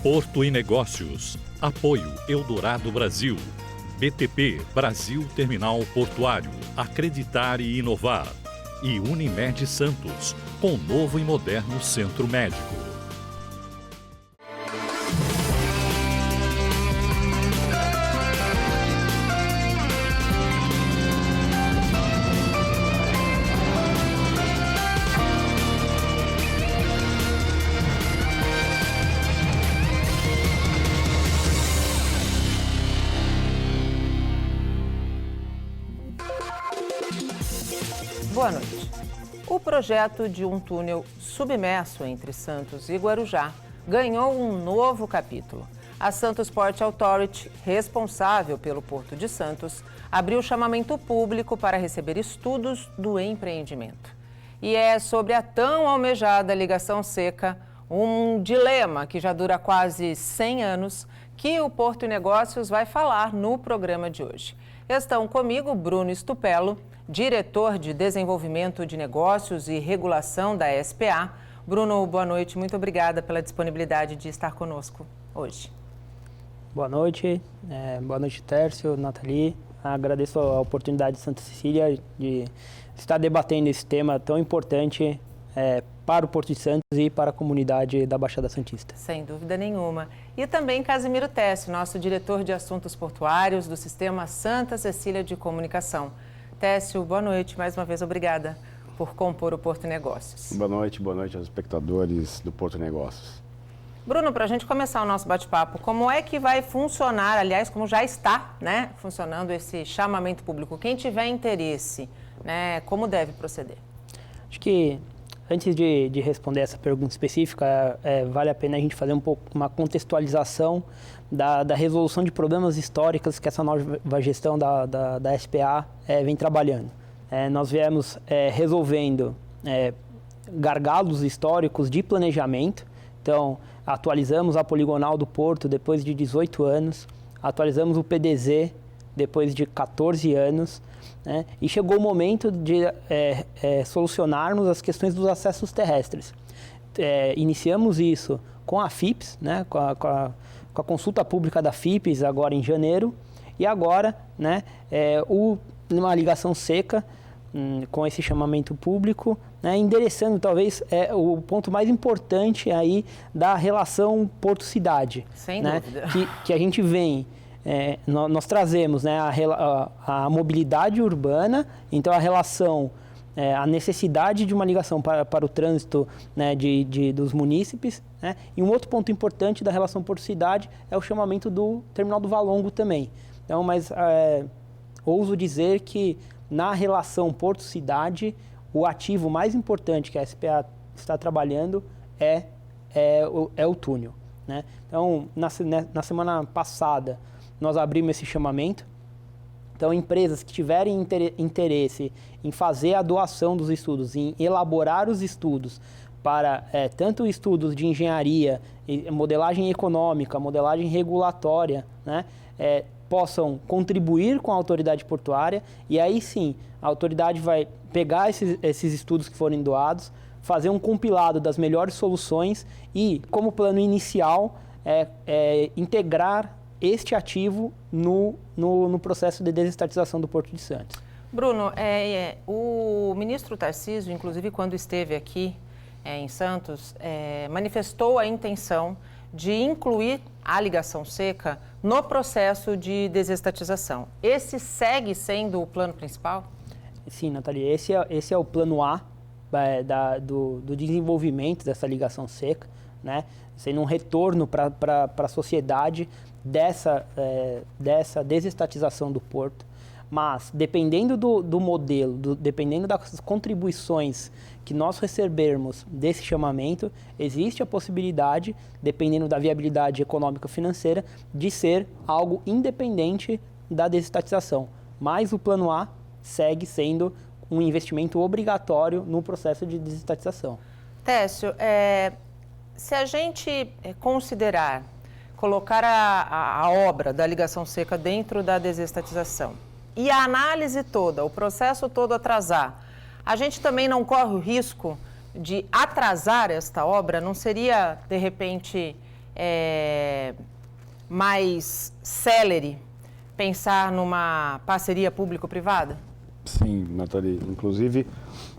Porto e Negócios. Apoio Eldorado Brasil. BTP, Brasil Terminal Portuário. Acreditar e inovar. E Unimed Santos, com novo e moderno centro médico. Boa noite. O projeto de um túnel submerso entre Santos e Guarujá ganhou um novo capítulo. A Santos Port Authority, responsável pelo Porto de Santos, abriu chamamento público para receber estudos do empreendimento. E é sobre a tão almejada ligação seca, um dilema que já dura quase 100 anos, que o Porto e Negócios vai falar no programa de hoje. Estão comigo Bruno Stupello, diretor de Desenvolvimento de Negócios e Regulação da SPA. Bruno, boa noite. Muito obrigada pela disponibilidade de estar conosco hoje. Boa noite. Boa noite, Tércio, Nathalie. Agradeço a oportunidade de Santa Cecília de estar debatendo esse tema tão importante para o Porto de Santos e para a comunidade da Baixada Santista. Sem dúvida nenhuma. E também Casimiro Tessi, nosso diretor de Assuntos Portuários do Sistema Santa Cecília de Comunicação. Técio, boa noite. Mais uma vez, obrigada por compor o Porto e Negócios. Boa noite aos espectadores do Porto e Negócios. Bruno, para a gente começar o nosso bate-papo, como é que vai funcionar, aliás, como já está, funcionando esse chamamento público? Quem tiver interesse, como deve proceder? Acho que, antes de responder essa pergunta específica, vale a pena a gente fazer uma contextualização da resolução de problemas históricos que essa nova gestão da SPA vem trabalhando. Nós viemos resolvendo gargalos históricos de planejamento. Então, atualizamos a poligonal do Porto depois de 18 anos, atualizamos o PDZ depois de 14 anos, e chegou o momento de solucionarmos as questões dos acessos terrestres. Iniciamos isso com a FIPS, com a consulta pública da FIPS agora em janeiro, e agora uma ligação seca com esse chamamento público, endereçando talvez o ponto mais importante aí da relação Porto-Cidade. Sem dúvida. Que a gente vem, nós trazemos a mobilidade urbana, então a relação, a necessidade de uma ligação para o trânsito dos munícipes, e um outro ponto importante da relação Porto-Cidade é o chamamento do Terminal do Valongo também. Então, mas ouso dizer que na relação Porto-Cidade, o ativo mais importante que a SPA está trabalhando é o túnel. Então, na semana passada, nós abrimos esse chamamento. Então, empresas que tiverem interesse em fazer a doação dos estudos, em elaborar os estudos para tanto estudos de engenharia, modelagem econômica, modelagem regulatória, possam contribuir com a autoridade portuária, e aí sim a autoridade vai pegar esses estudos que forem doados, fazer um compilado das melhores soluções e, como plano inicial, integrar este ativo no processo de desestatização do Porto de Santos. Bruno, o ministro Tarcísio, inclusive quando esteve aqui em Santos, manifestou a intenção de incluir a ligação seca no processo de desestatização. Esse segue sendo o plano principal? Sim, Nathalie, esse é o plano A do desenvolvimento dessa ligação seca, sendo um retorno para a sociedade dessa desestatização do porto. Mas, dependendo do modelo, dependendo das contribuições que nós recebermos desse chamamento, existe a possibilidade, dependendo da viabilidade econômica financeira, de ser algo independente da desestatização. Mas o plano A segue sendo um investimento obrigatório no processo de desestatização. Técio, se a gente considerar, colocar a obra da ligação seca dentro da desestatização e a análise toda, o processo todo atrasar, a gente também não corre o risco de atrasar esta obra? Não seria, de repente, mais célere pensar numa parceria público-privada? Sim, Nathalie. Inclusive,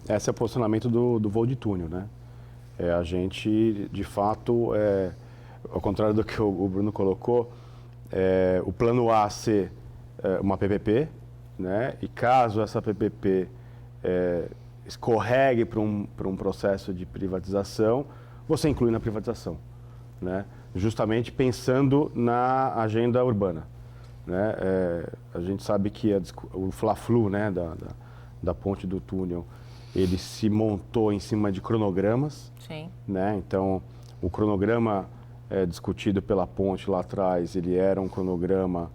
esse é o posicionamento do voo de túnel, né? A gente, de fato, ao contrário do que o Bruno colocou, o plano A ser uma PPP, né? E caso essa PPP escorregue para um processo de privatização, você inclui na privatização, né? Justamente pensando na agenda urbana, né? A gente sabe que o Fla-Flu, né, da ponte do túnel, ele se montou em cima de cronogramas. Sim. Né? Então, o cronograma discutido pela ponte lá atrás, ele era um cronograma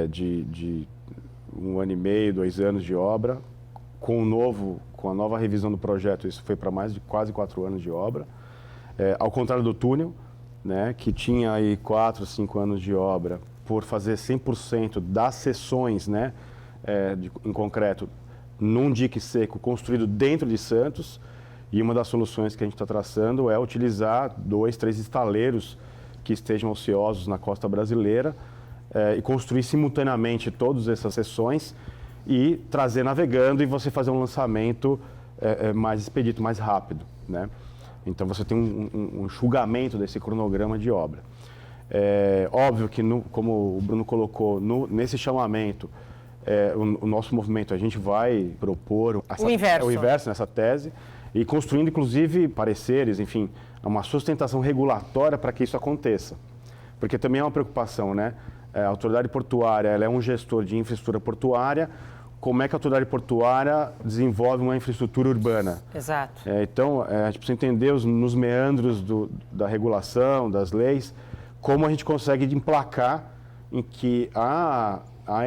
de 1 ano e meio, 2 anos de obra. Com a nova revisão do projeto, isso foi para mais de quase 4 anos de obra. Ao contrário do túnel, né, que tinha aí 4, 5 anos de obra, por fazer 100% das seções, né, em concreto, num dique seco construído dentro de Santos. E uma das soluções que a gente está traçando é utilizar 2, 3 estaleiros que estejam ociosos na costa brasileira e construir simultaneamente todas essas seções e trazer navegando e você fazer um lançamento mais expedito, mais rápido, né? Então você tem um enxugamento desse cronograma de obra. Óbvio que, como o Bruno colocou, nesse chamamento, o nosso movimento, a gente vai propor o inverso nessa tese e construindo, inclusive, pareceres, enfim, uma sustentação regulatória para que isso aconteça. Porque também é uma preocupação, né? A autoridade portuária, ela é um gestor de infraestrutura portuária. Como é que a autoridade portuária desenvolve uma infraestrutura urbana? Exato. Então, a gente precisa entender nos meandros da regulação, das leis, como a gente consegue emplacar em que a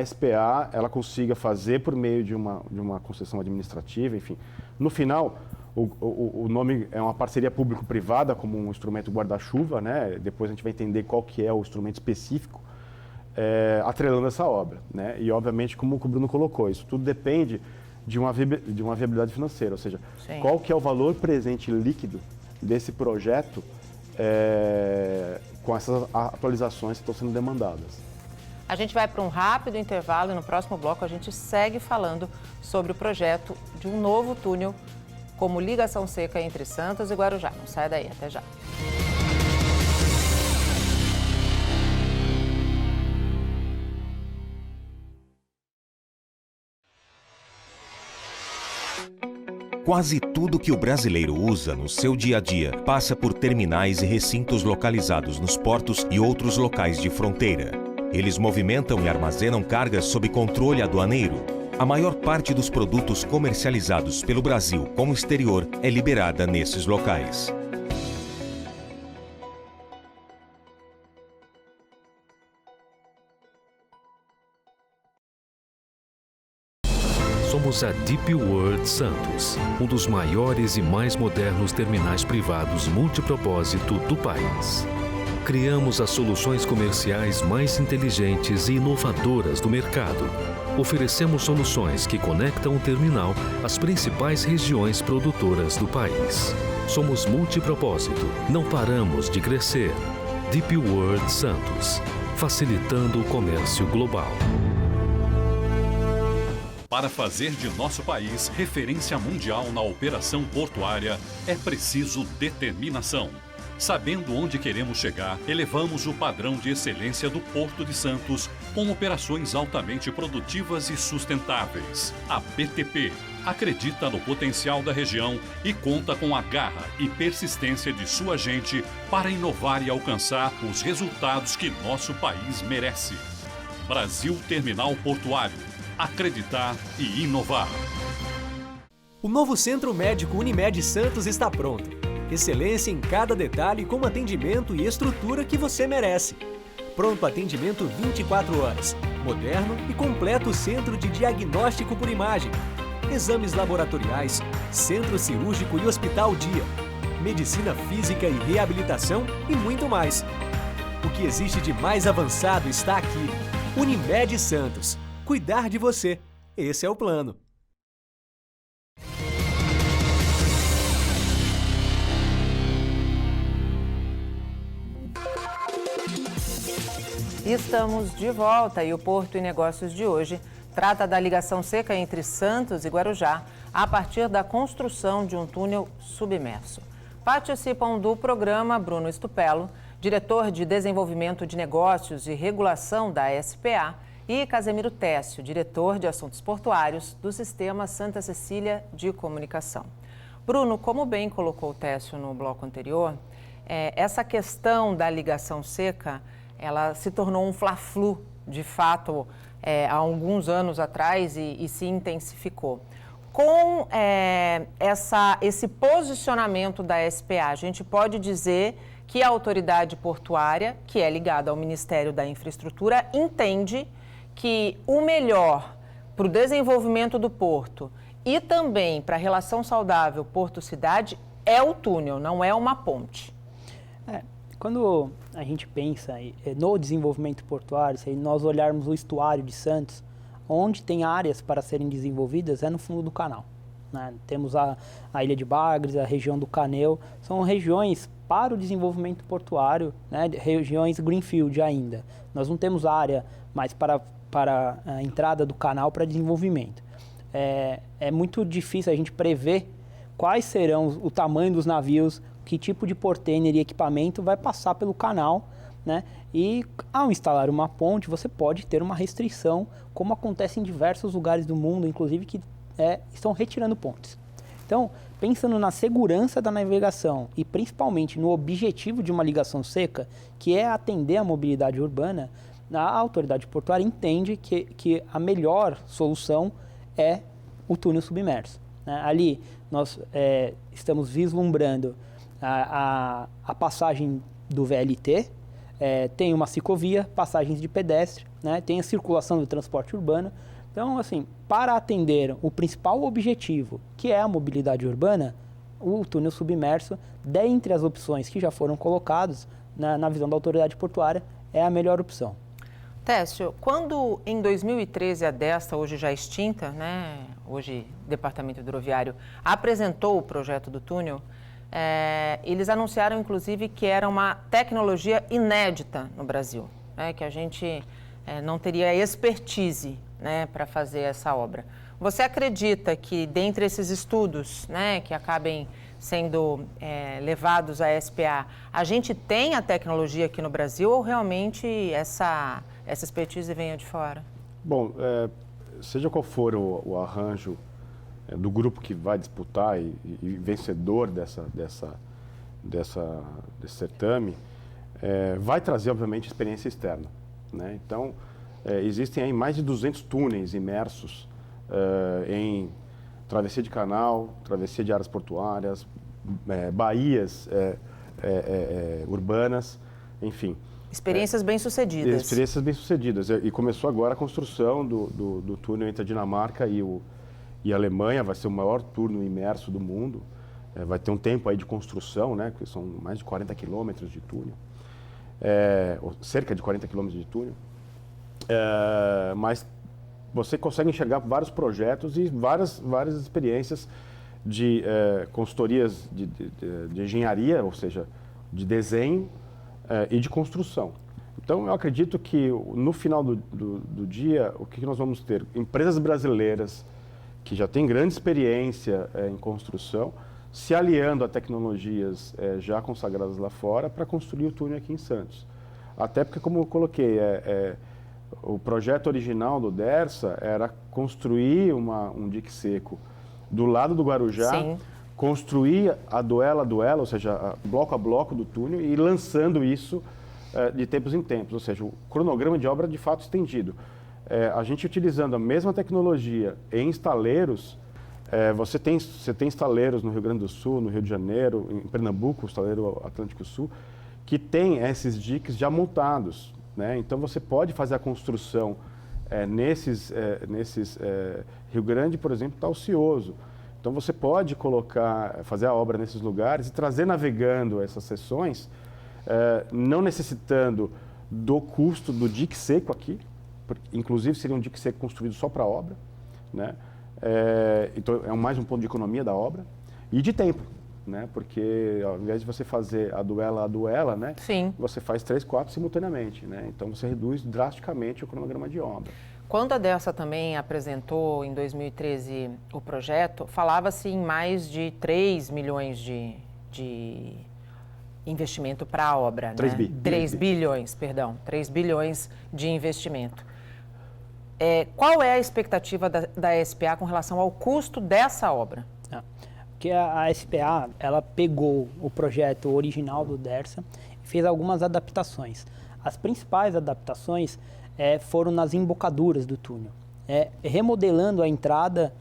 SPA ela consiga fazer por meio de uma concessão administrativa, enfim. No final, o nome é uma parceria público-privada como um instrumento guarda-chuva, né? Depois a gente vai entender qual que é o instrumento específico atrelando essa obra, né? E, obviamente, como o Bruno colocou, isso tudo depende de uma viabilidade financeira, ou seja, Sim. Qual que é o valor presente líquido desse projeto com essas atualizações que estão sendo demandadas. A gente vai para um rápido intervalo e no próximo bloco a gente segue falando sobre o projeto de um novo túnel como ligação seca entre Santos e Guarujá. Não sai daí, até já. Quase tudo que o brasileiro usa no seu dia a dia passa por terminais e recintos localizados nos portos e outros locais de fronteira. Eles movimentam e armazenam cargas sob controle aduaneiro. A maior parte dos produtos comercializados pelo Brasil com o exterior é liberada nesses locais. Somos a DP World Santos, um dos maiores e mais modernos terminais privados multipropósito do país. Criamos as soluções comerciais mais inteligentes e inovadoras do mercado. Oferecemos soluções que conectam o terminal às principais regiões produtoras do país. Somos multipropósito, não paramos de crescer. DP World Santos, facilitando o comércio global. Para fazer de nosso país referência mundial na operação portuária, é preciso determinação. Sabendo onde queremos chegar, elevamos o padrão de excelência do Porto de Santos com operações altamente produtivas e sustentáveis. A BTP acredita no potencial da região e conta com a garra e persistência de sua gente para inovar e alcançar os resultados que nosso país merece. Brasil Terminal Portuário. Acreditar e inovar. O novo Centro Médico Unimed Santos está pronto. Excelência em cada detalhe com atendimento e estrutura que você merece. Pronto atendimento 24 horas. Moderno e completo centro de diagnóstico por imagem. Exames laboratoriais, centro cirúrgico e hospital dia. Medicina física e reabilitação e muito mais. O que existe de mais avançado está aqui. Unimed Santos. Cuidar de você. Esse é o plano. Estamos de volta e o Porto e Negócios de hoje trata da ligação seca entre Santos e Guarujá a partir da construção de um túnel submerso. Participam do programa Bruno Stupello, diretor de Desenvolvimento de Negócios e Regulação da SPA, e Casemiro Técio, diretor de Assuntos Portuários do Sistema Santa Cecília de Comunicação. Bruno, como bem colocou o Técio no bloco anterior, essa questão da ligação seca, ela se tornou um fla-flu, de fato, há alguns anos atrás e se intensificou. Com esse posicionamento da SPA, a gente pode dizer que a autoridade portuária, que é ligada ao Ministério da Infraestrutura, entende que o melhor para o desenvolvimento do porto e também para a relação saudável porto-cidade é o túnel, não é uma ponte. Quando a gente pensa no desenvolvimento portuário, se nós olharmos o estuário de Santos, onde tem áreas para serem desenvolvidas é no fundo do canal. Né? Temos a Ilha de Bagres, a região do Caneu, são regiões para o desenvolvimento portuário, né? Regiões greenfield ainda. Nós não temos área mais para a entrada do canal para desenvolvimento. É muito difícil a gente prever quais serão o tamanho dos navios, que tipo de portainer e equipamento vai passar pelo canal, né? E ao instalar uma ponte, você pode ter uma restrição, como acontece em diversos lugares do mundo, inclusive que estão retirando pontes. Então, pensando na segurança da navegação e principalmente no objetivo de uma ligação seca, que é atender a mobilidade urbana, a autoridade portuária entende que a melhor solução é o túnel submerso. Né? Ali nós estamos vislumbrando a passagem do VLT, tem uma ciclovia, passagens de pedestre, né? Tem a circulação do transporte urbano. Então, assim, para atender o principal objetivo, que é a mobilidade urbana, o túnel submerso, dentre as opções que já foram colocadas na visão da autoridade portuária, é a melhor opção. Técio, quando em 2013 a Desta, hoje já extinta, né, hoje Departamento Hidroviário, apresentou o projeto do túnel, eles anunciaram inclusive que era uma tecnologia inédita no Brasil, né, que a gente não teria expertise, né, para fazer essa obra. Você acredita que dentre esses estudos, né, que acabem sendo levados à SPA, a gente tem a tecnologia aqui no Brasil ou realmente essa expertise venha de fora? Bom, seja qual for o arranjo do grupo que vai disputar e vencedor desse certame, vai trazer, obviamente, experiência externa. Né? Então, existem aí mais de 200 túneis imersos em travessia de canal, travessia de áreas portuárias, baías urbanas, enfim. Experiências bem-sucedidas. Experiências bem-sucedidas. E começou agora a construção do túnel entre a Dinamarca e a Alemanha, vai ser o maior túnel imerso do mundo. Vai ter um tempo aí de construção, né, que são mais de 40 quilômetros de túnel, cerca de 40 quilômetros de túnel. Mas você consegue enxergar vários projetos e várias experiências de consultorias de engenharia, ou seja, de desenho e de construção. Então, eu acredito que no final do dia, o que nós vamos ter? Empresas brasileiras que já têm grande experiência em construção, se aliando a tecnologias já consagradas lá fora para construir o túnel aqui em Santos. Até porque, como eu coloquei, o projeto original do DERSA era construir um dique seco do lado do Guarujá, sim, construir a duela, ou seja, bloco a bloco do túnel e lançando isso de tempos em tempos, ou seja, o cronograma de obra de fato estendido. A gente utilizando a mesma tecnologia em estaleiros, você tem estaleiros no Rio Grande do Sul, no Rio de Janeiro, em Pernambuco, o estaleiro Atlântico Sul, que tem esses diques já montados. Né? Então você pode fazer a construção nesses Rio Grande, por exemplo, está ocioso. Então você pode fazer a obra nesses lugares e trazer navegando essas seções, não necessitando do custo do dique seco aqui, inclusive seria um dique seco construído só para a obra, né? Então é mais um ponto de economia da obra e de tempo, né? Porque ao invés de você fazer a duela, né? Sim. Você faz 3, 4 simultaneamente, né? Então você reduz drasticamente o cronograma de obra. Quando a Dersa também apresentou em 2013 o projeto, falava-se em mais de 3 milhões de investimento para a obra, 3 né? 3 bilhões, perdão, 3 bilhões de investimento. Qual é a expectativa da SPA com relação ao custo dessa obra? Porque a SPA, ela pegou o projeto original do Dersa e fez algumas adaptações. As principais adaptações foram nas embocaduras do túnel, remodelando a entrada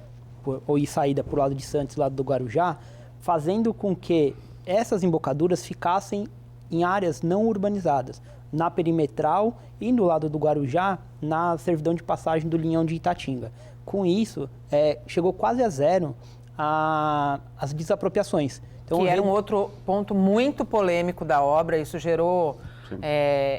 e saída por lado de Santos, lado do Guarujá, fazendo com que essas embocaduras ficassem em áreas não urbanizadas, na perimetral e no lado do Guarujá, na servidão de passagem do Linhão de Itatinga. Com isso, chegou quase a zero as desapropriações. Então, que era um outro ponto muito polêmico da obra, isso gerou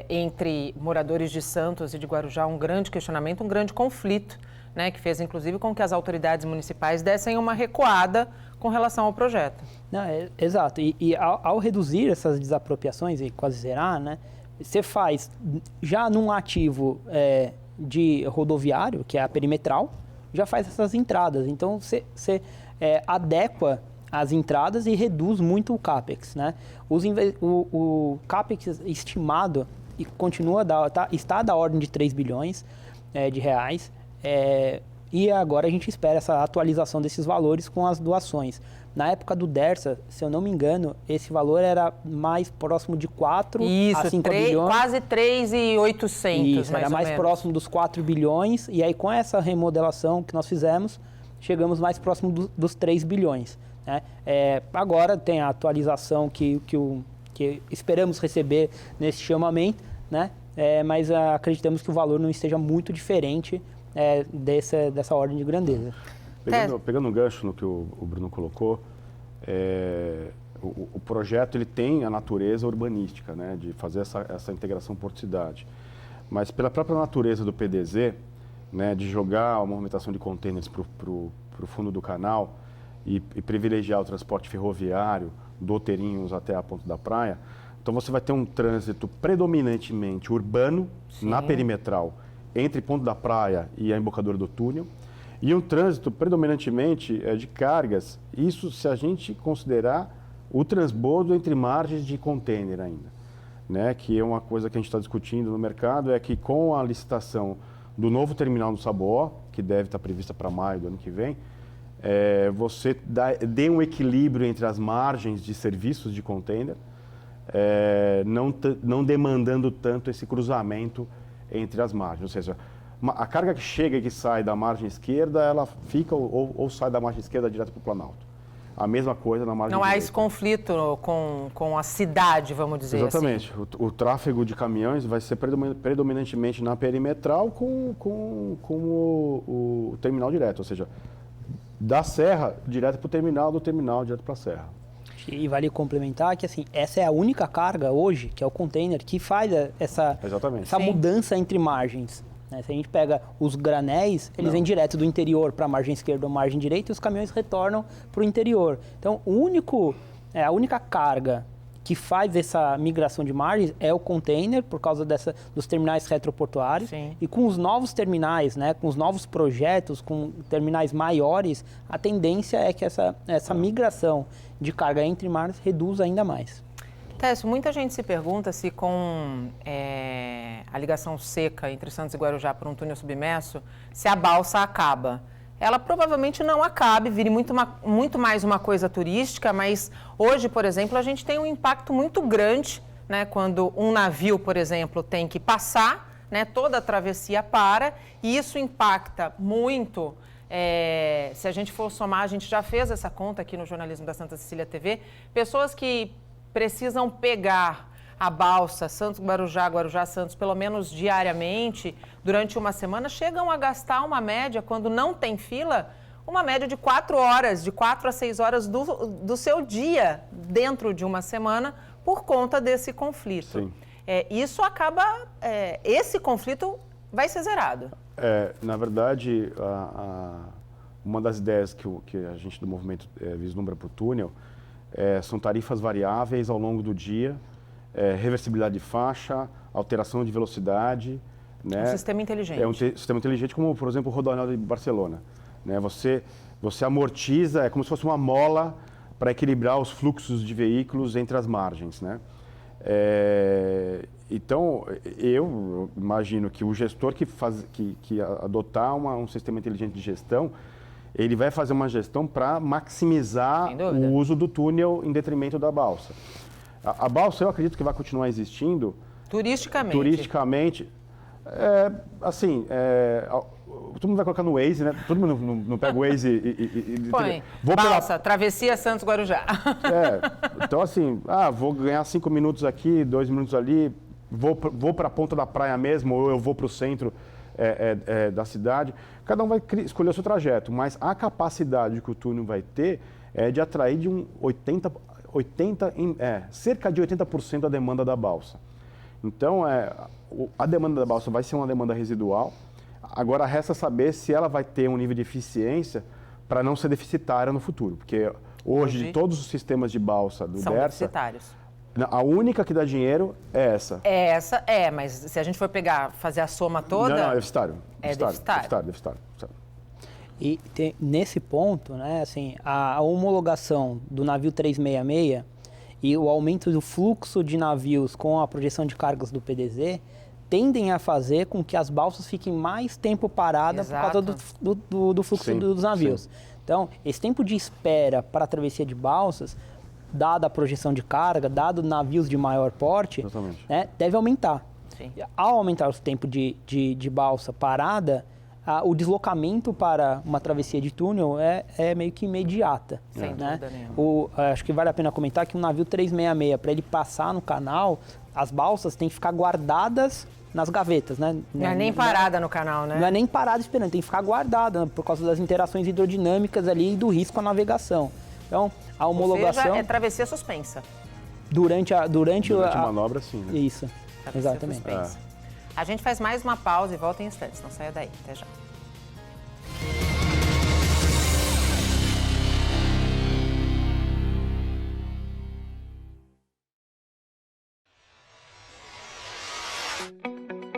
entre moradores de Santos e de Guarujá um grande questionamento, um grande conflito, né, que fez inclusive com que as autoridades municipais dessem uma recuada com relação ao projeto. Não, exato, e ao reduzir essas desapropriações e quase zerar, né, você faz já num ativo de rodoviário, que é a perimetral, já faz essas entradas, então você adequa as entradas e reduz muito o CAPEX, né? O CAPEX estimado está da ordem de 3 bilhões de reais, e agora a gente espera essa atualização desses valores com as doações. Na época do Dersa, se eu não me engano, esse valor era mais próximo de 4 a 5 bilhões. Quase 3.800, Isso, era mais próximo dos 4 bilhões, e aí com essa remodelação que nós fizemos, chegamos mais próximo dos 3 bilhões. Né? Agora tem a atualização que esperamos receber nesse chamamento, né? Mas acreditamos que o valor não esteja muito diferente dessa ordem de grandeza. Pegando um gancho no que o Bruno colocou, o projeto ele tem a natureza urbanística, né, de fazer essa integração porto-cidade. Mas pela própria natureza do PDZ, né, de jogar a movimentação de contêineres para o fundo do canal e privilegiar o transporte ferroviário do Outeirinhos até a ponta da praia, então você vai ter um trânsito predominantemente urbano, sim, na perimetral, entre ponto da praia e a embocadura do túnel, e um trânsito predominantemente de cargas, isso se a gente considerar o transbordo entre margens de contêiner ainda, né? Que é uma coisa que a gente está discutindo no mercado, é que com a licitação do novo terminal no Saboó, que deve estar prevista para maio do ano que vem, você dê um equilíbrio entre as margens de serviços de contêiner, não demandando tanto esse cruzamento entre as margens, ou seja, a carga que chega e que sai da margem esquerda, ela fica ou sai da margem esquerda direto para o Planalto. A mesma coisa na margem direita. Não há esse conflito com a cidade, vamos dizer assim. Exatamente. O tráfego de caminhões vai ser predominantemente na perimetral com o terminal direto, ou seja, da serra direto para o terminal, do terminal direto para a serra. E vale complementar que assim, essa é a única carga hoje, que é o container, que faz essa mudança entre margens. Se a gente pega os granéis, eles vêm direto do interior para a margem esquerda ou margem direita e os caminhões retornam para o interior. Então, a única carga que faz essa migração de margens é o container, por causa dos terminais retroportuários. Sim. E com os novos terminais, né, com os novos projetos, com terminais maiores, a tendência é que essa migração de carga entre margens reduza ainda mais. Técio, muita gente se pergunta se com a ligação seca entre Santos e Guarujá por um túnel submerso, se a balsa acaba. Ela provavelmente não acabe, vire muito mais uma coisa turística, mas hoje, por exemplo, a gente tem um impacto muito grande, né, quando um navio, por exemplo, tem que passar, né, toda a travessia para, e isso impacta muito. Se a gente for somar, a gente já fez essa conta aqui no jornalismo da Santa Cecília TV, pessoas que precisam pegar a balsa Santos-Guarujá, Guarujá-Santos, pelo menos diariamente, durante uma semana, chegam a gastar uma média, quando não tem fila, uma média de 4 horas, de 4 a 6 horas do seu dia dentro de uma semana, por conta desse conflito. Sim. Isso acaba, esse conflito vai ser zerado. Na verdade, uma das ideias que a gente do movimento vislumbra para o túnel são tarifas variáveis ao longo do dia, reversibilidade de faixa, alteração de velocidade. Né? Um sistema inteligente. É um sistema inteligente como, por exemplo, o Rodoanel de Barcelona. Né? Você amortiza, é como se fosse uma mola para equilibrar os fluxos de veículos entre as margens. Né? Então, eu imagino que o gestor que adotar um sistema inteligente de gestão, ele vai fazer uma gestão para maximizar o uso do túnel em detrimento da balsa. A balsa, eu acredito que vai continuar existindo. Turisticamente. Todo mundo vai colocar no Waze, né? Todo mundo não pega o Waze e põe, balsa, travessia Santos-Guarujá. Então assim, vou ganhar 5 minutos aqui, 2 minutos ali, vou para a ponta da praia mesmo, ou eu vou para o centro da cidade. Cada um vai escolher o seu trajeto, mas a capacidade que o túnel vai ter é de atrair de cerca de 80% da demanda da balsa. Então, a demanda da balsa vai ser uma demanda residual. Agora, resta saber se ela vai ter um nível de eficiência para não ser deficitária no futuro. Porque hoje, de todos os sistemas de balsa do são Dersa, deficitários. A única que dá dinheiro é essa. Mas se a gente for fazer a soma toda... Não, é deficitário. Deficitário. E nesse ponto, né, assim, a homologação do navio 366 e o aumento do fluxo de navios com a projeção de cargas do PDZ tendem a fazer com que as balsas fiquem mais tempo paradas por causa do fluxo dos navios. Sim. Então, esse tempo de espera para a travessia de balsas, dada a projeção de carga, dado navios de maior porte, né, deve aumentar. Sim. Ao aumentar o tempo de balsa parada, o deslocamento para uma travessia de túnel é meio que imediata. Sem né? dúvida nenhuma. Acho que vale a pena comentar que um navio 366, para ele passar no canal, as balsas têm que ficar guardadas nas gavetas. Né? Não é nem parada no canal, né? Não é nem parada esperando, tem que ficar guardada, né, por causa das interações hidrodinâmicas ali e do risco à navegação. Então, a homologação... Ou seja, é travessia suspensa. Durante a manobra, sim. Né? Isso, travessia exatamente. Suspensa. A gente faz mais uma pausa e volta em instantes. Não saia daí. Até já.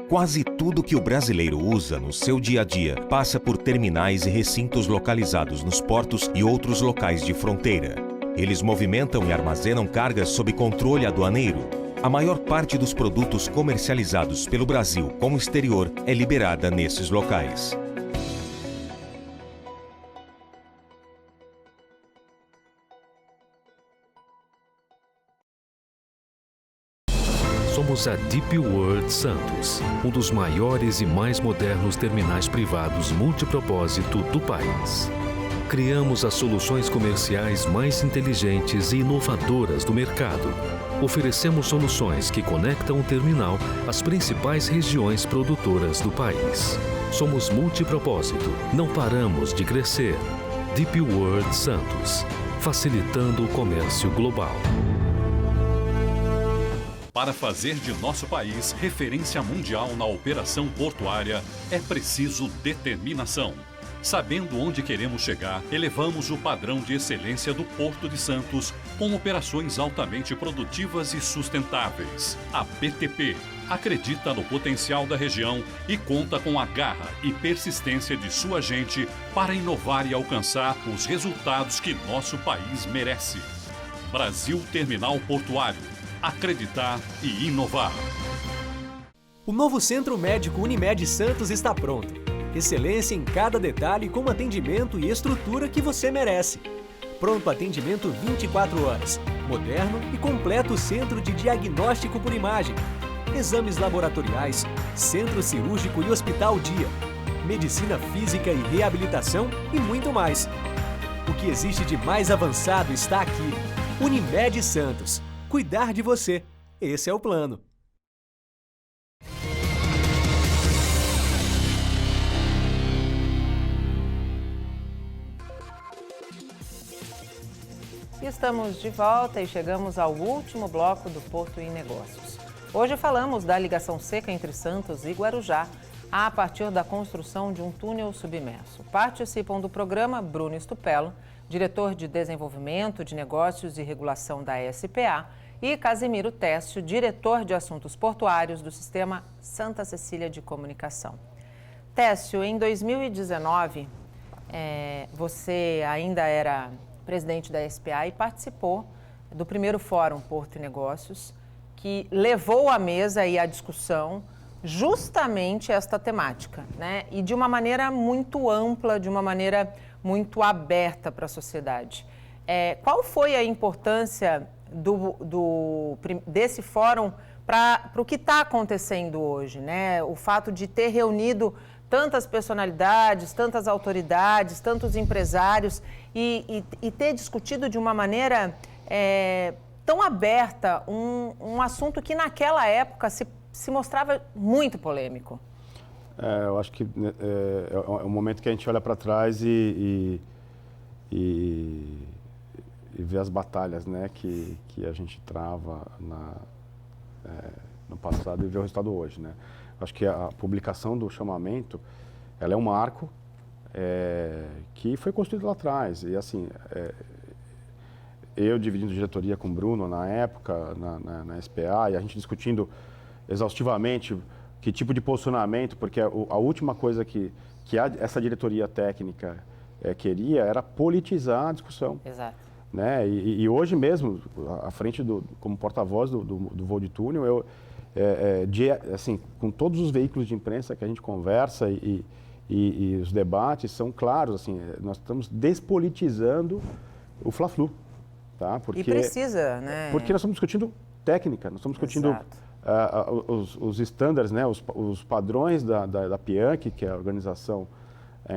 Quase tudo que o brasileiro usa no seu dia a dia passa por terminais e recintos localizados nos portos e outros locais de fronteira. Eles movimentam e armazenam cargas sob controle aduaneiro. A maior parte dos produtos comercializados pelo Brasil com o exterior é liberada nesses locais. Somos a DP World Santos, um dos maiores e mais modernos terminais privados multipropósito do país. Criamos as soluções comerciais mais inteligentes e inovadoras do mercado. Oferecemos soluções que conectam o terminal às principais regiões produtoras do país. Somos multipropósito, não paramos de crescer. DP World Santos, facilitando o comércio global. Para fazer de nosso país referência mundial na operação portuária, é preciso determinação. Sabendo onde queremos chegar, elevamos o padrão de excelência do Porto de Santos com operações altamente produtivas e sustentáveis. A BTP acredita no potencial da região e conta com a garra e persistência de sua gente para inovar e alcançar os resultados que nosso país merece. Brasil Terminal Portuário. Acreditar e inovar. O novo Centro Médico Unimed Santos está pronto. Excelência em cada detalhe com atendimento e estrutura que você merece. Pronto atendimento 24 horas. Moderno e completo centro de diagnóstico por imagem. Exames laboratoriais, centro cirúrgico e hospital dia. Medicina física e reabilitação e muito mais. O que existe de mais avançado está aqui. Unimed Santos. Cuidar de você. Esse é o plano. Estamos de volta e chegamos ao último bloco do Porto e Negócios. Hoje falamos da ligação seca entre Santos e Guarujá, a partir da construção de um túnel submerso. Participam do programa Bruno Stupello, diretor de Desenvolvimento de Negócios e Regulação da SPA, e Casimiro Técio, diretor de Assuntos Portuários do Sistema Santa Cecília de Comunicação. Técio, em 2019, você ainda era presidente da SPA e participou do primeiro Fórum Porto e Negócios, que levou à mesa e à discussão justamente esta temática, né? E de uma maneira muito ampla, de uma maneira muito aberta para a sociedade. Qual foi a importância desse fórum para o que está acontecendo hoje, né? O fato de ter reunido tantas personalidades, tantas autoridades, tantos empresários e ter discutido de uma maneira tão aberta um assunto que naquela época se mostrava muito polêmico. Eu acho que é um momento que a gente olha para trás e vê as batalhas, né, que a gente trava no passado e vê o resultado hoje, né? Acho que a publicação do chamamento, ela é um marco que foi construído lá atrás. E assim, eu dividindo diretoria com o Bruno na época, na SPA, e a gente discutindo exaustivamente que tipo de posicionamento, porque a última coisa que essa diretoria técnica queria era politizar a discussão. Exato. Né? E hoje mesmo, à frente como porta-voz do voo de túnel, assim, com todos os veículos de imprensa que a gente conversa e os debates são claros, assim, nós estamos despolitizando o Fla-Flu, tá? E precisa, né? Porque nós estamos discutindo técnica, nós estamos discutindo os estándares, né? Os padrões da PIANC, que é a organização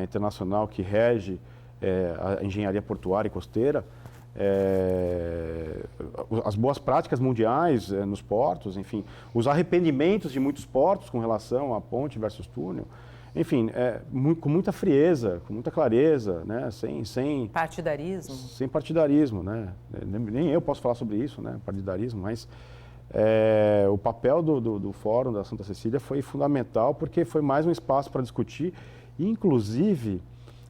internacional que rege a engenharia portuária e costeira, as boas práticas mundiais nos portos, enfim, os arrependimentos de muitos portos com relação à ponte versus túnel, enfim, com muita frieza, com muita clareza, né, sem partidarismo. Sem partidarismo, né? Nem eu posso falar sobre isso, né, partidarismo, mas o papel do Fórum da Santa Cecília foi fundamental porque foi mais um espaço para discutir, e, inclusive,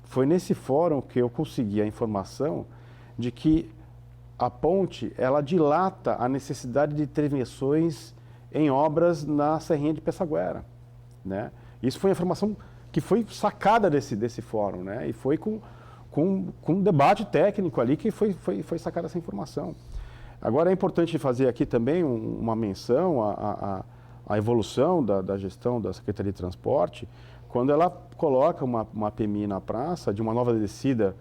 foi nesse fórum que eu consegui a informação de que a ponte, ela dilata a necessidade de intervenções em obras na Serrinha de Pessaguera, né? Isso foi a informação que foi sacada desse fórum, né? E foi com um debate técnico ali que foi sacada essa informação. Agora é importante fazer aqui também uma menção à evolução da gestão da Secretaria de Transporte, quando ela coloca uma PMI na praça de uma nova descida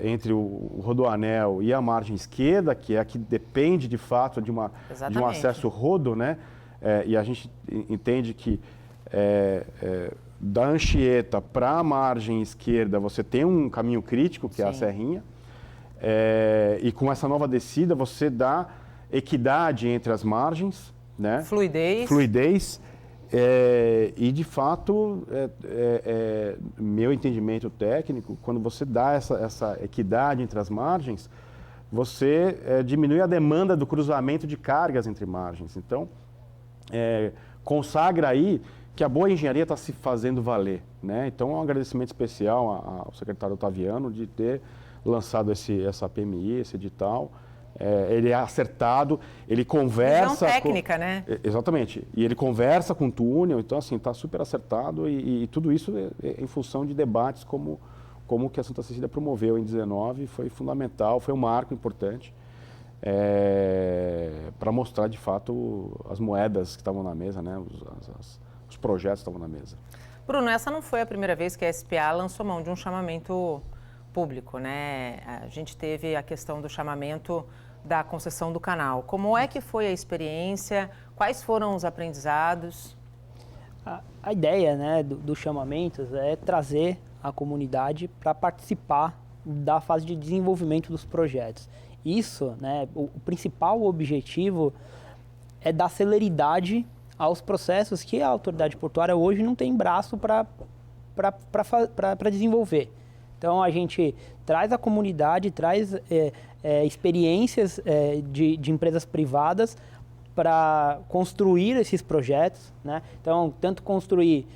entre o Rodoanel e a margem esquerda, que é a que depende de fato de um acesso rodo, né? E a gente entende que da Anchieta para a margem esquerda você tem um caminho crítico, que é a Serrinha, e com essa nova descida você dá equidade entre as margens, né? Fluidez. E, de fato, meu entendimento técnico, quando você dá essa equidade entre as margens, você diminui a demanda do cruzamento de cargas entre margens. Então, consagra aí que a boa engenharia está se fazendo valer, né? Então, é um agradecimento especial ao secretário Otaviano de ter lançado essa PMI, esse edital. Ele é acertado, ele conversa... Visão técnica, né? Exatamente. E ele conversa com o túnel, então, assim, está super acertado e tudo isso em função de debates como que a Santa Cecília promoveu em 2019, foi fundamental, foi um marco importante para mostrar, de fato, as moedas que estavam na mesa, né? Os projetos que estavam na mesa. Bruno, essa não foi a primeira vez que a SPA lançou mão de um chamamento público, né? A gente teve a questão do chamamento da concessão do canal. Como é que foi a experiência? Quais foram os aprendizados? A ideia, né, dos chamamentos é trazer a comunidade para participar da fase de desenvolvimento dos projetos. Isso, né, o principal objetivo é dar celeridade aos processos que a autoridade portuária hoje não tem braço para desenvolver. Então, a gente traz a comunidade, traz experiências de empresas privadas para construir esses projetos, né? Então, tanto construir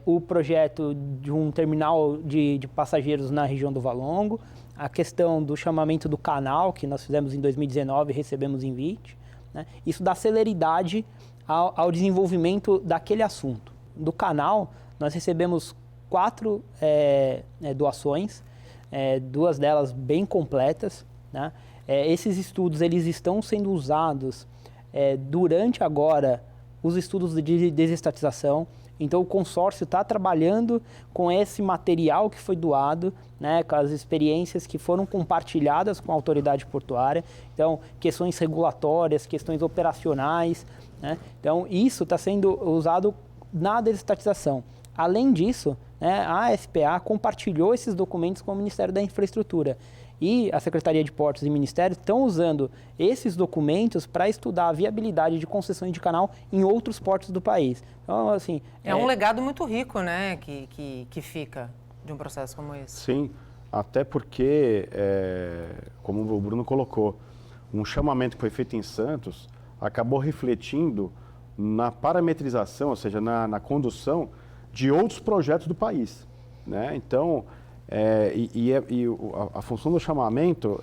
o projeto de um terminal de passageiros na região do Valongo, a questão do chamamento do canal, que nós fizemos em 2019 e recebemos em 2020, né? Isso dá celeridade ao desenvolvimento daquele assunto. Do canal, nós recebemos 4 doações, 2 delas bem completas, né? Esses estudos eles estão sendo usados durante agora os estudos de desestatização. Então, o consórcio está trabalhando com esse material que foi doado, né, com as experiências que foram compartilhadas com a autoridade portuária. Então, questões regulatórias, questões operacionais, né? Então, isso está sendo usado na desestatização. Além disso, né, a SPA compartilhou esses documentos com o Ministério da Infraestrutura. E a Secretaria de Portos e Ministério estão usando esses documentos para estudar a viabilidade de concessões de canal em outros portos do país. Então, assim... É um legado muito rico, né, que fica de um processo como esse. Sim, até porque, como o Bruno colocou, um chamamento que foi feito em Santos acabou refletindo na parametrização, ou seja, na condução de outros projetos do país, né? Então... a função do chamamento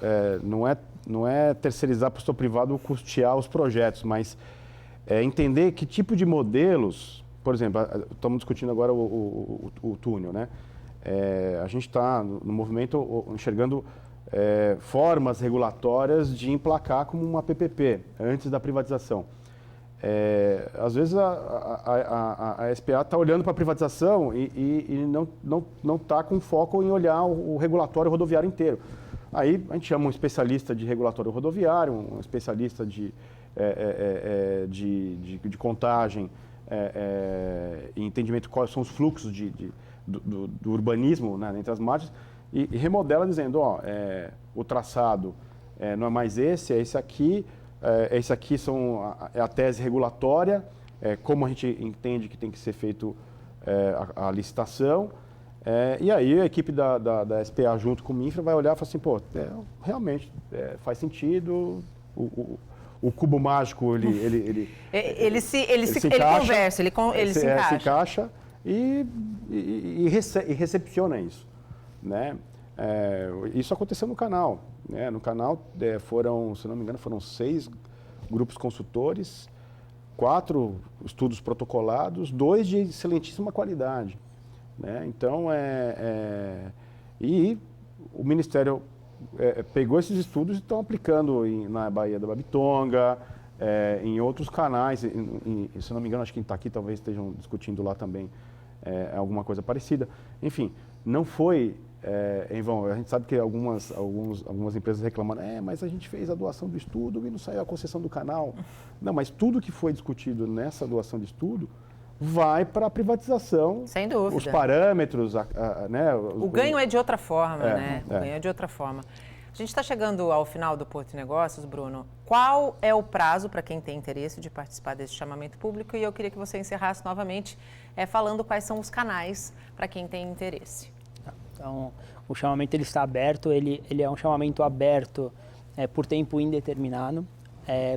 não é terceirizar para o setor privado custear os projetos, mas entender que tipo de modelos, por exemplo, estamos discutindo agora o túnel, né? A gente está no movimento enxergando formas regulatórias de emplacar como uma PPP antes da privatização. Às vezes a SPA está olhando para a privatização e não está com foco em olhar o regulatório rodoviário inteiro. Aí a gente chama um especialista de regulatório rodoviário, um especialista de contagem e entendimento de quais são os fluxos do urbanismo, né, entre as margens, e remodela dizendo, o traçado não é mais esse, é esse aqui. Esse aqui é a tese regulatória, como a gente entende que tem que ser feito a licitação. E aí a equipe da SPA junto com o Minfra vai olhar e falar assim, realmente faz sentido, o cubo mágico ele se conversa, ele se encaixa e recepciona isso, né? Isso aconteceu no canal. No canal foram, se não me engano, foram 6 grupos consultores, 4 estudos protocolados, 2 de excelentíssima qualidade, né? Então, e o Ministério pegou esses estudos e estão aplicando na Baía da Babitonga, em outros canais, se não me engano, acho que em Itaqui talvez estejam discutindo lá também alguma coisa parecida. Enfim, não foi... em vão. A gente sabe que algumas empresas reclamaram, mas a gente fez a doação do estudo e não saiu a concessão do canal. Não, mas tudo que foi discutido nessa doação de estudo vai para a privatização. Sem dúvida. Os parâmetros, né? O ganho é de outra forma, né? O ganho é de outra forma. A gente está chegando ao final do Porto de Negócios, Bruno. Qual é o prazo para quem tem interesse de participar desse chamamento público? E eu queria que você encerrasse novamente falando quais são os canais para quem tem interesse. Então, o chamamento ele está aberto, ele é um chamamento aberto por tempo indeterminado.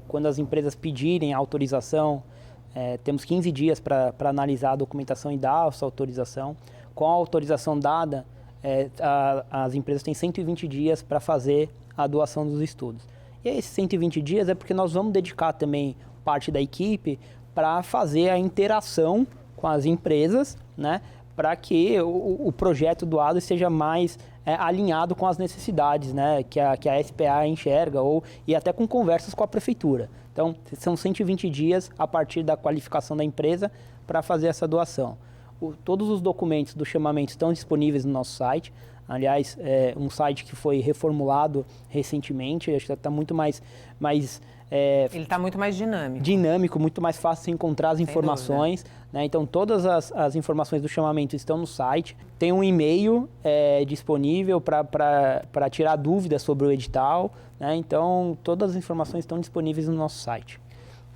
Quando as empresas pedirem a autorização, temos 15 dias para analisar a documentação e dar a sua autorização. Com a autorização dada, as empresas têm 120 dias para fazer a doação dos estudos. E esses 120 dias é porque nós vamos dedicar também parte da equipe para fazer a interação com as empresas, né? Para que o projeto doado esteja mais alinhado com as necessidades, né, que a SPA enxerga, e até com conversas com a prefeitura. Então, são 120 dias a partir da qualificação da empresa para fazer essa doação. Todos os documentos do chamamento estão disponíveis no nosso site. Aliás, um site que foi reformulado recentemente, acho que está muito mais ele está muito mais dinâmico. Dinâmico, muito mais fácil de encontrar as informações, né? Então, todas as informações do chamamento estão no site. Tem um e-mail disponível para tirar dúvidas sobre o edital, né? Então, todas as informações estão disponíveis no nosso site.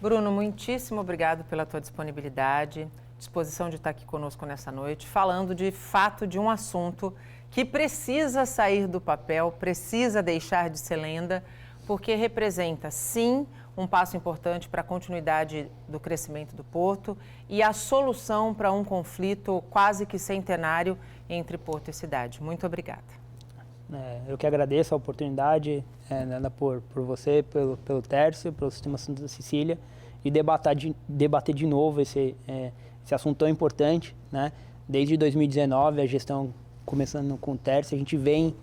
Bruno, muitíssimo obrigado pela tua disponibilidade, disposição de estar aqui conosco nessa noite, falando de fato de um assunto que precisa sair do papel, precisa deixar de ser lenda, porque representa, sim, um passo importante para a continuidade do crescimento do Porto e a solução para um conflito quase que centenário entre Porto e cidade. Muito obrigada. Eu que agradeço a oportunidade por você, pelo Tércio, pelo Sistema Santa Cecília, e debater de novo esse assunto tão importante, né? Desde 2019, a gestão começando com o Tércio, a gente vem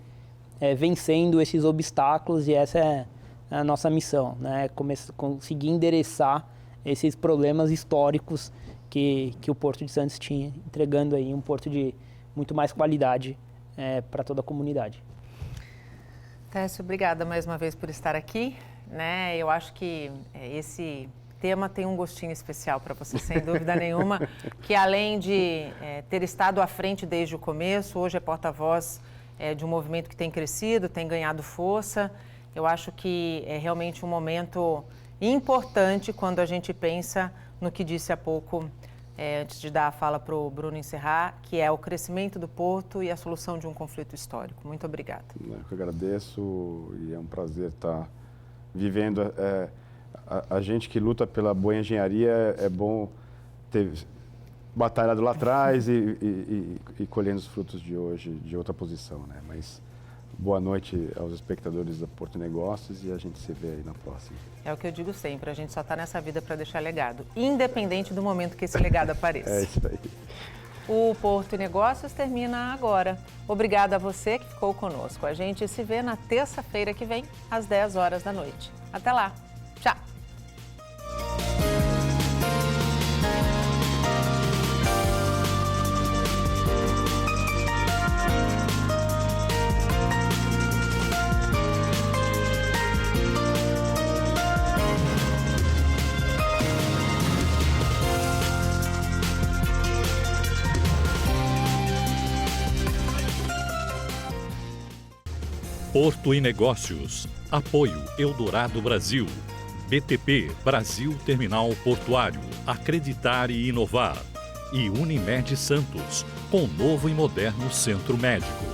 vencendo esses obstáculos, e essa é a nossa missão, né? Conseguir endereçar esses problemas históricos que o Porto de Santos tinha, entregando aí um porto de muito mais qualidade para toda a comunidade. Tércio, obrigada mais uma vez por estar aqui, né? Eu acho que esse tema tem um gostinho especial para você, sem dúvida nenhuma, que além de ter estado à frente desde o começo, hoje é porta-voz de um movimento que tem crescido, tem ganhado força. Eu acho que é realmente um momento importante quando a gente pensa no que disse há pouco, antes de dar a fala para o Bruno encerrar, que é o crescimento do Porto e a solução de um conflito histórico. Muito obrigada. Eu que agradeço, e é um prazer estar vivendo. A gente que luta pela boa engenharia, é bom ter batalhado lá atrás e colhendo os frutos de hoje, de outra posição, né? Mas boa noite aos espectadores da Porto Negócios, e a gente se vê aí na próxima. É o que eu digo sempre, a gente só está nessa vida para deixar legado, independente do momento que esse legado apareça. É isso aí. O Porto Negócios termina agora. Obrigada a você que ficou conosco. A gente se vê na terça-feira que vem, às 10 horas da noite. Até lá. Tchau. Porto e Negócios. Apoio Eldorado Brasil. BTP, Brasil Terminal Portuário. Acreditar e inovar. E Unimed Santos, com novo e moderno centro médico.